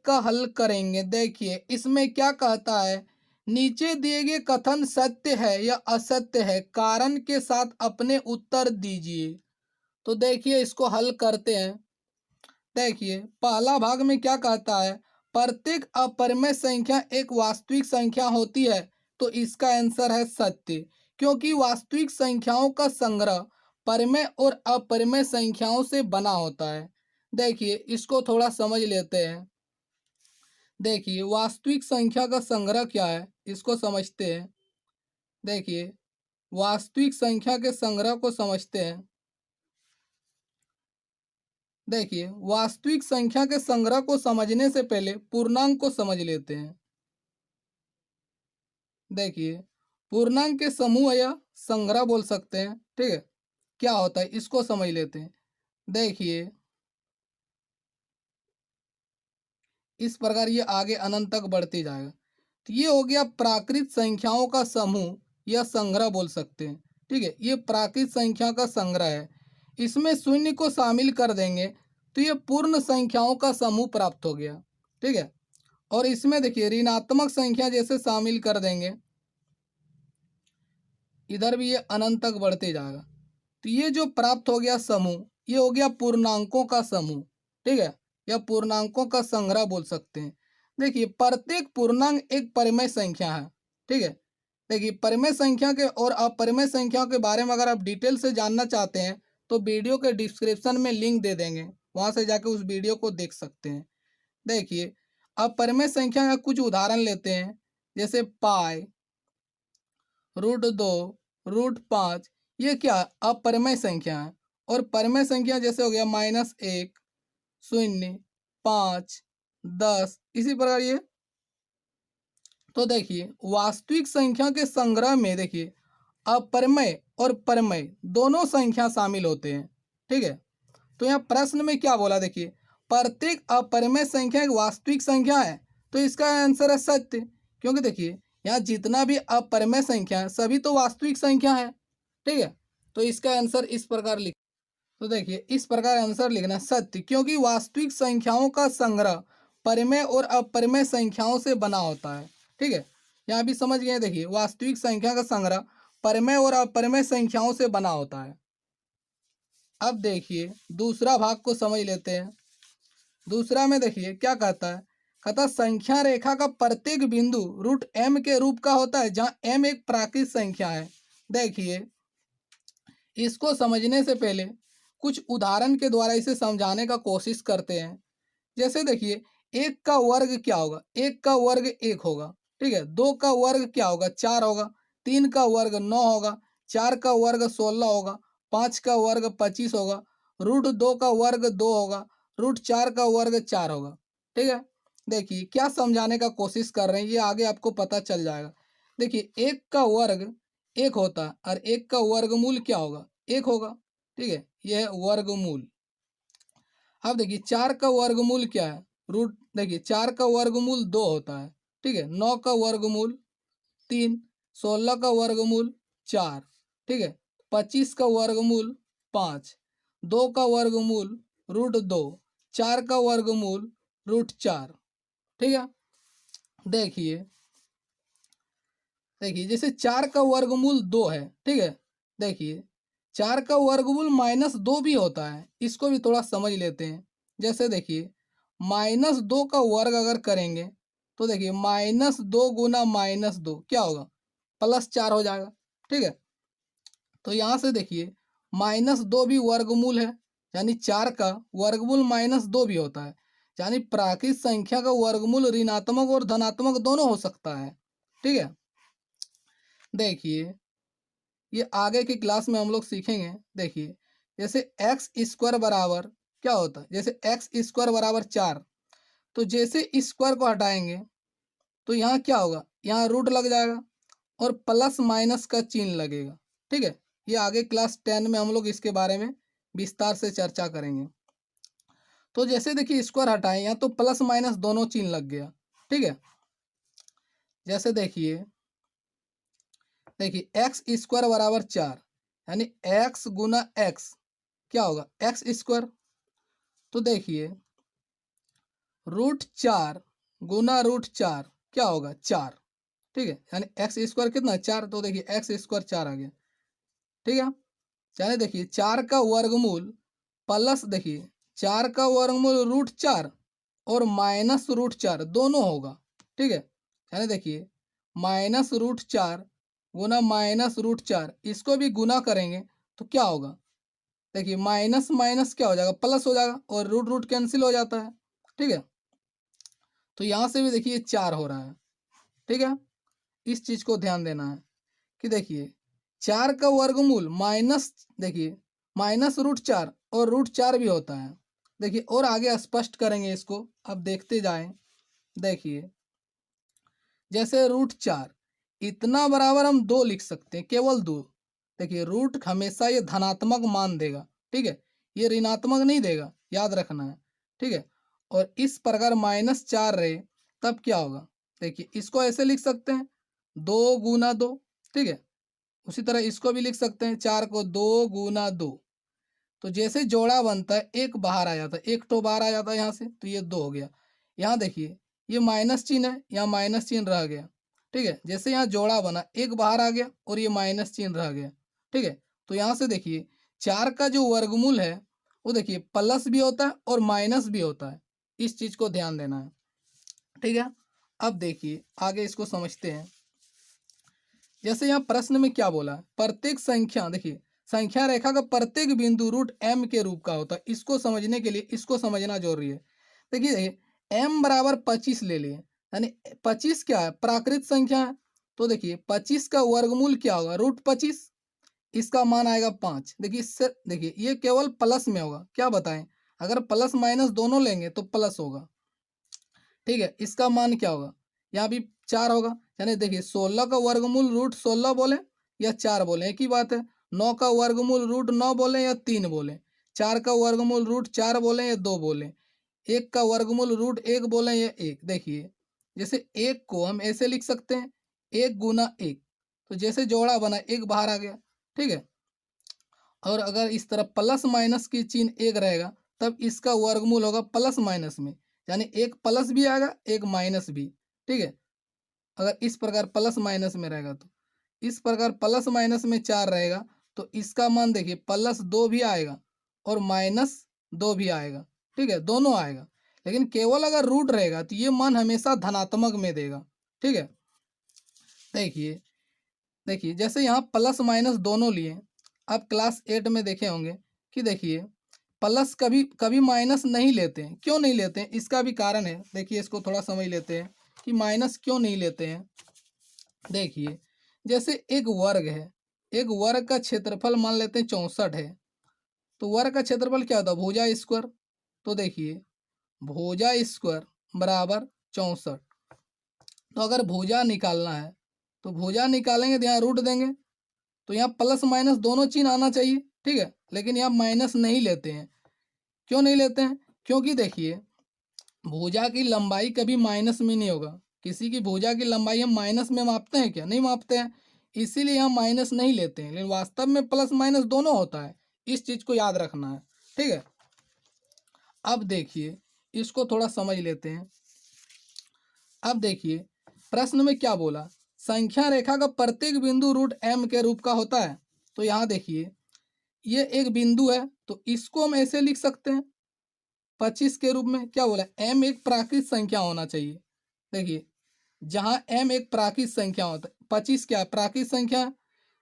का हल करेंगे। देखिए इसमें क्या कहता है, नीचे दिए गए कथन सत्य है या असत्य है, कारण के साथ अपने उत्तर दीजिए। तो देखिए इसको हल करते हैं। देखिए पहला भाग में क्या कहता है, प्रत्येक अपरिमेय संख्या एक वास्तविक संख्या होती है, तो इसका आंसर है सत्य, क्योंकि वास्तविक संख्याओं का संग्रह परिमेय और अपरिमेय संख्याओं से बना होता है। देखिए इसको थोड़ा समझ लेते हैं। देखिए वास्तविक संख्या का संग्रह क्या है, इसको समझते हैं। देखिए वास्तविक संख्या के संग्रह को समझते हैं। देखिए वास्तविक संख्या के संग्रह को समझने से पहले पूर्णांक को समझ लेते हैं। देखिए पूर्णांक के समूह या संग्रह बोल सकते हैं, ठीक है। क्या होता है इसको समझ लेते हैं। देखिए इस प्रकार ये आगे अनंत तक बढ़ते जाएगा। तो ये हो गया प्राकृत संख्याओं का समूह या संग्रह बोल सकते हैं, ठीक है। ये प्राकृत संख्या का संग्रह है। इसमें शून्य को शामिल कर देंगे तो ये पूर्ण संख्याओं का समूह प्राप्त हो गया, ठीक है। और इसमें देखिए ऋणात्मक संख्या जैसे शामिल कर देंगे, इधर भी ये अनंत तक बढ़ते जाएगा। तो ये जो प्राप्त हो गया समूह, ये हो गया पूर्णांकों का समूह, ठीक है, या पूर्णांकों का संग्रह बोल सकते हैं। देखिए प्रत्येक पूर्णांक एक परिमेय संख्या है, ठीक है। देखिए परिमेय संख्या के और अपरिमेय संख्याओं के बारे में अगर आप डिटेल से जानना चाहते हैं तो वीडियो के डिस्क्रिप्शन में लिंक दे देंगे, वहां से जाकर उस वीडियो को देख सकते हैं। देखिए अपरिमेय संख्या का कुछ उदाहरण लेते हैं, जैसे पाई, √2, √5, ये क्या अपरिमेय संख्या है। और परिमेय संख्या जैसे हो गया -1, 0, 5, 10, इसी प्रकार ये। तो देखिए वास्तविक संख्या के संग्रह में देखिए अपरिमेय और परिमेय दोनों संख्या शामिल होते हैं, ठीक है। तो यहाँ प्रश्न में क्या बोला, देखिए प्रत्येक अपरिमेय संख्या एक वास्तविक संख्या है, तो इसका आंसर है सत्य, क्योंकि देखिए यहाँ जितना भी अपरिमेय संख्या है सभी तो वास्तविक संख्या है, ठीक है। तो इसका आंसर इस प्रकार लिख, तो देखिए इस प्रकार आंसर लिखना सत्य, क्योंकि वास्तविक संख्याओं का संग्रह परिमेय और अपरिमेय संख्याओं से बना होता है, ठीक है। यहाँ भी समझ गए। देखिए वास्तविक संख्या का संग्रह परिमेय और अपरिमेय संख्याओं से बना होता है। अब देखिए दूसरा भाग को समझ लेते हैं। दूसरा में देखिए क्या कहता है, कहता संख्या रेखा का प्रत्येक बिंदु √m के रूप का होता है, जहाँ m एक प्राकृत संख्या है। देखिए इसको समझने से पहले कुछ उदाहरण के द्वारा इसे समझाने का कोशिश करते हैं। जैसे देखिए 1 का वर्ग क्या होगा, 1 का वर्ग 1 होगा, ठीक है। 2 का वर्ग क्या होगा, 4 होगा। 3 का वर्ग 9 होगा। 4 का वर्ग 16 होगा। 5 का वर्ग 25 होगा। √2 का वर्ग 2 होगा। √4 का वर्ग 4 होगा, ठीक है। देखिए क्या समझाने का कोशिश कर रहे हैं ये आगे आपको पता चल जाएगा। देखिए 1 का वर्ग 1 होता है और 1 का वर्गमूल क्या होगा, 1 होगा, ठीक है। यह है वर्गमूल। अब देखिए 4 का वर्गमूल क्या है, रूट, देखिए 4 का वर्गमूल 2 होता है, ठीक है। 9 का वर्गमूल 3, 16 का वर्गमूल 4, ठीक है। 25 का वर्गमूल 5, 2 का वर्गमूल √2, 4 का वर्गमूल √4, ठीक है। देखिए देखिए जैसे 4 का वर्गमूल 2 है, ठीक है। देखिए 4 का वर्गमूल -2 भी होता है, इसको भी थोड़ा समझ लेते हैं। जैसे देखिए -2 का वर्ग अगर करेंगे तो देखिए -2 गुना -2 क्या होगा, +4 हो जाएगा, ठीक है। तो यहाँ से देखिए -2 भी वर्गमूल है, यानी 4 का वर्गमूल -2 भी होता है, यानी प्राकृत संख्या का वर्गमूल ऋणात्मक और धनात्मक दोनों हो सकता है, ठीक है। देखिए ये आगे की क्लास में हम लोग सीखेंगे। देखिए जैसे एक्स स्क्वायर बराबर क्या होता है, जैसे एक्स स्क्वायर बराबर 4, तो जैसे स्क्वायर को हटाएंगे तो यहाँ क्या होगा, यहाँ रूट लग जाएगा और प्लस माइनस का चिन्ह लगेगा, ठीक है। ये आगे क्लास 10 में हम लोग इसके बारे में विस्तार से चर्चा करेंगे। तो जैसे देखिए स्क्वायर हटाएं यहाँ तो प्लस माइनस दोनों चिन्ह लग गया, ठीक है। जैसे देखिए एक्स स्क्वायर बराबर 4, यानी एक्स गुना एक्स क्या होगा, एक्स स्क्वायर। तो देखिए √4 गुना √4 क्या होगा 4, ठीक है। यानी एक्स स्क्वायर कितना 4, तो देखिए एक्स स्क्वायर 4 आ गया, ठीक है। यानी देखिए 4 का वर्गमूल प्लस देखिए 4 का वर्गमूल √4 और माइनस √4 दोनों होगा, ठीक है। यानी देखिए -√4 गुना -√4 इसको भी गुना करेंगे तो क्या होगा, देखिए माइनस माइनस क्या हो जाएगा प्लस हो जाएगा और रूट रूट कैंसिल हो जाता है, ठीक है। तो यहाँ से भी देखिए 4 हो रहा है, ठीक है। इस चीज को ध्यान देना है कि देखिए 4 का वर्गमूल माइनस देखिए -√4 और √4 भी होता है। देखिए और आगे स्पष्ट करेंगे इसको, अब देखते जाएं। देखिए जैसे √4 इतना बराबर हम 2 लिख सकते हैं, केवल 2। देखिए रूट हमेशा ये धनात्मक मान देगा, ठीक है, ये ऋणात्मक नहीं देगा, याद रखना है, ठीक है। और इस प्रकार -4 रहे तब क्या होगा, देखिए इसको ऐसे लिख सकते हैं 2 गुना 2, ठीक है। उसी तरह इसको भी लिख सकते हैं 4 को 2 गुना 2। तो जैसे जोड़ा बनता है एक बाहर आ जाता है, एक तो बाहर आ जाता है यहाँ से, तो ये 2 हो गया। यहाँ देखिए ये माइनस चिन्ह है, यहाँ माइनस चिन्ह रह गया, ठीक है। जैसे यहाँ जोड़ा बना एक बाहर आ गया और ये माइनस चिन्ह रह गया, ठीक है। तो यहाँ से देखिए 4 का जो वर्गमूल है वो देखिए प्लस भी होता है और माइनस भी होता है, इस चीज को ध्यान देना है, ठीक है। अब देखिए आगे इसको समझते हैं। जैसे यहाँ प्रश्न में क्या बोला, प्रत्येक संख्या देखिए संख्या रेखा का प्रत्येक बिंदु √m के रूप का होता है। इसको समझने के लिए इसको समझना जरूरी है। देखिए m बराबर 25 ले लिए, यानी 25 क्या है प्राकृत संख्या है। तो देखिए 25 का वर्गमूल क्या होगा √25, इसका मान आएगा 5। देखिए इससे देखिए ये केवल प्लस में होगा, क्या बताएं, अगर प्लस माइनस दोनों लेंगे तो प्लस होगा, ठीक है। इसका मान क्या होगा, यहाँ भी 4 होगा। यानी देखिए 16 का वर्गमूल √16 बोले या 4 बोले एक ही बात है। 9 का वर्गमूल √9 बोले या 3 बोले। 4 का वर्गमूल √4 बोले या 2 बोले। 1 का वर्गमूल √1 बोले या 1। देखिए जैसे 1 को हम ऐसे लिख सकते हैं 1 गुना 1, तो जैसे जोड़ा बना एक बाहर आ गया, ठीक है। और अगर इस तरह प्लस माइनस की चिन्ह एक रहेगा तब इसका वर्गमूल होगा प्लस माइनस में, यानी एक प्लस भी आएगा एक माइनस भी, ठीक है। अगर इस प्रकार प्लस माइनस में रहेगा तो इस प्रकार प्लस माइनस में 4 रहेगा तो इसका मान देखिए +2 भी आएगा और -2 भी आएगा, ठीक है, दोनों आएगा। लेकिन केवल अगर रूट रहेगा तो ये मान हमेशा धनात्मक में देगा, ठीक है। देखिए देखिए जैसे यहाँ प्लस माइनस दोनों लिए, आप क्लास 8 में देखे होंगे कि देखिए प्लस कभी कभी माइनस नहीं लेते हैं। क्यों नहीं लेते हैं, इसका भी कारण है। देखिए इसको थोड़ा समझ लेते हैं कि माइनस क्यों नहीं लेते हैं। देखिए जैसे एक वर्ग है, एक वर्ग का क्षेत्रफल मान लेते हैं 64 है, तो वर्ग का क्षेत्रफल क्या होता है भुजा स्क्वायर। तो देखिए भुजा स्क्वायर बराबर 64। तो अगर भुजा निकालना है तो भुजा निकालेंगे तो यहाँ रूट देंगे, तो यहाँ प्लस माइनस दोनों चिन्ह आना चाहिए, ठीक है। लेकिन यहाँ माइनस नहीं लेते हैं। क्यों नहीं लेते हैं, क्योंकि देखिए भुजा की लंबाई कभी माइनस में नहीं होगा। किसी की भुजा की लंबाई हम माइनस में मापते हैं क्या, नहीं मापते हैं, इसीलिए हम माइनस नहीं लेते हैं। लेकिन वास्तव में प्लस माइनस दोनों होता है, इस चीज को याद रखना है, ठीक है। अब देखिए इसको थोड़ा समझ लेते हैं। अब देखिए प्रश्न में क्या बोला, संख्या रेखा का प्रत्येक बिंदु √m के रूप का होता है। तो यहाँ देखिए ये एक बिंदु है तो इसको हम ऐसे लिख सकते हैं 25 के रूप में। क्या बोला, m एक प्राकृत संख्या होना चाहिए। देखिए जहाँ m एक प्राकृत संख्या होता है, 25 क्या प्राकृत संख्या है,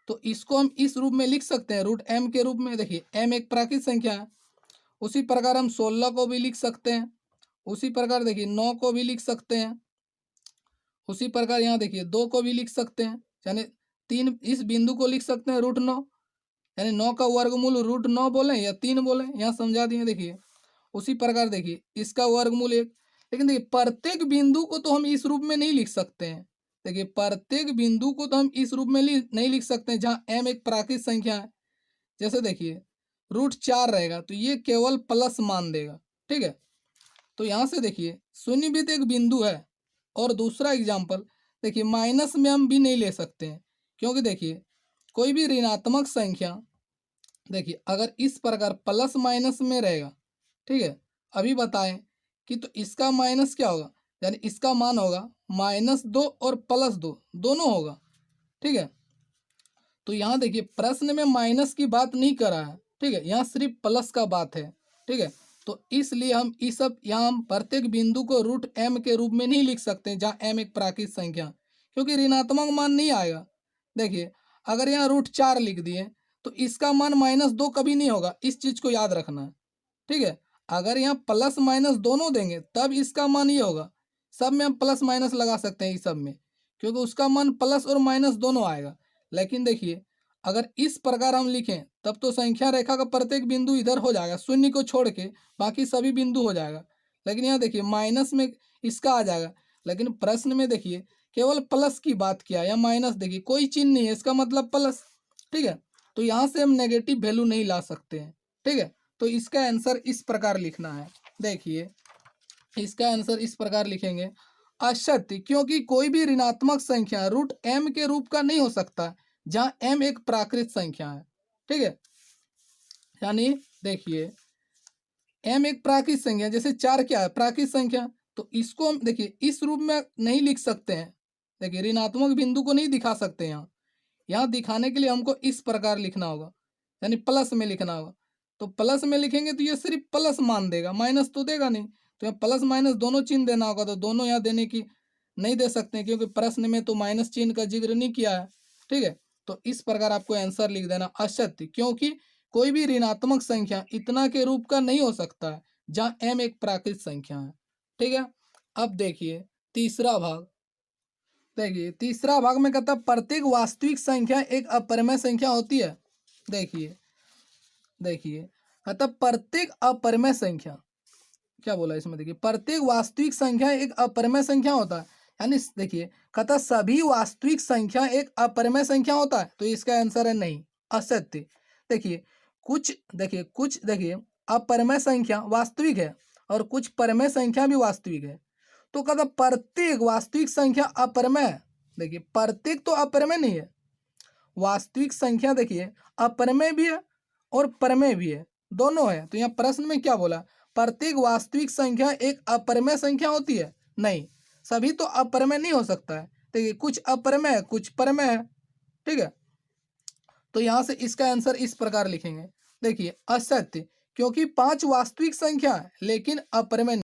तो इसको हम इस रूप में लिख सकते हैं √m के रूप में। देखिए m एक प्राकृत संख्या है। उसी प्रकार हम 16 को भी लिख सकते हैं। उसी प्रकार देखिए 9 को भी लिख सकते हैं। उसी प्रकार यहाँ देखिए 2 को भी लिख सकते हैं, यानी 3 इस बिंदु को लिख सकते हैं √9, यानी 9 का वर्गमूल √9 बोले या 3 बोले, यहाँ समझा दिए। देखिए उसी प्रकार देखिए इसका वर्गमूल 1। लेकिन देखिए प्रत्येक बिंदु को तो हम इस रूप में नहीं लिख सकते हैं। देखिए प्रत्येक बिंदु को तो हम इस रूप में नहीं लिख सकते हैं जहाँ m एक प्राकृत संख्या है। जैसे देखिए √4 रहेगा तो ये केवल प्लस मान देगा, ठीक है। तो यहाँ से देखिए शून्य भी तो एक बिंदु है। और दूसरा एग्जाम्पल देखिए माइनस में हम भी नहीं ले सकते हैं, क्योंकि देखिए कोई भी ऋणात्मक संख्या देखिए अगर इस प्रकार प्लस माइनस में रहेगा, ठीक है। अभी बताएं कि तो इसका माइनस क्या होगा, यानी इसका मान होगा -2 और +2 दोनों होगा। ठीक है, तो यहाँ देखिए प्रश्न में माइनस की बात नहीं कर रहा है। ठीक है, यहाँ सिर्फ प्लस का बात है। ठीक है, तो इसलिए हम इस सब यहाँ हम प्रत्येक बिंदु को √m के रूप में नहीं लिख सकते जहाँ m एक प्राकृत संख्या, क्योंकि ऋणात्मक मान नहीं आएगा। देखिए अगर यहाँ √4 लिख दिए तो इसका मान -2 कभी नहीं होगा, इस चीज को याद रखना है। ठीक है, अगर यहाँ प्लस माइनस दोनों देंगे तब इसका मान ये होगा। सब में हम प्लस माइनस लगा सकते हैं इस सब में, क्योंकि उसका मान प्लस और माइनस दोनों आएगा। लेकिन देखिए अगर इस प्रकार हम लिखें तब तो संख्या रेखा का प्रत्येक बिंदु इधर हो जाएगा, शून्य को छोड़ के बाकी सभी बिंदु हो जाएगा। लेकिन यहाँ देखिए माइनस में इसका आ जाएगा, लेकिन प्रश्न में देखिए केवल प्लस की बात किया या माइनस, देखिए कोई चिन्ह नहीं है, इसका मतलब प्लस। ठीक है, तो यहाँ से हम नेगेटिव वैल्यू नहीं ला सकते हैं। ठीक है, तो इसका आंसर इस प्रकार लिखना है। देखिए इसका आंसर इस प्रकार लिखेंगे, असत्य, क्योंकि कोई भी ऋणात्मक संख्या √m के रूप का नहीं हो सकता जहां m एक प्राकृत संख्या है। ठीक है, यानी देखिए m एक प्राकृत संख्या, जैसे 4 क्या है प्राकृत संख्या, तो इसको हम देखिए इस रूप में नहीं लिख सकते हैं। देखिए ऋणात्मक बिंदु को नहीं दिखा सकते यहाँ, यहाँ दिखाने के लिए हमको इस प्रकार लिखना होगा, यानी प्लस में लिखना होगा। तो प्लस में लिखेंगे तो ये सिर्फ प्लस मान देगा, माइनस तो देगा नहीं। तो यहाँ प्लस माइनस दोनों चिन्ह देना होगा, तो दोनों यहाँ देने की नहीं दे सकते हैं, क्योंकि प्रश्न में तो माइनस चिन्ह का जिक्र नहीं किया है। ठीक है, तो इस प्रकार आपको आंसर लिख देना, असत्य, क्योंकि कोई भी ऋणात्मक संख्या इतना के रूप का नहीं हो सकता है जहाँ m एक प्राकृत संख्या है। ठीक है, अब देखिए तीसरा भाग। देखिए तीसरा भाग में कहता है प्रत्येक वास्तविक संख्या एक अपरिमेय संख्या होती है। देखिए देखिए कहता प्रत्येक अपरिमेय संख्या, क्या बोला इसमें, देखिए प्रत्येक वास्तविक संख्या एक अपरिमेय संख्या होता है, यानी देखिए कहता सभी वास्तविक संख्या एक अपरिमेय संख्या होता है, तो इसका आंसर है नहीं, असत्य। देखिए कुछ देखिए अपरिमेय संख्या वास्तविक है और कुछ परिमेय संख्या भी वास्तविक है। तो कहता प्रत्येक वास्तविक संख्या अपरिमेय है। देखिए प्रत्येक तो अपरिमेय नहीं है, वास्तविक संख्या देखिए अपरिमेय भी है और परिमेय भी है, दोनों है। तो यहाँ प्रश्न में क्या बोला, प्रत्येक वास्तविक संख्या एक अपरिमेय संख्या होती है, नहीं, सभी तो अपरिमेय नहीं हो सकता है। देखिए कुछ अपरिमेय है कुछ परिमेय है। ठीक है, तो यहाँ से इसका आंसर इस प्रकार लिखेंगे, देखिए असत्य, क्योंकि 5 वास्तविक संख्या है लेकिन अपरिमेय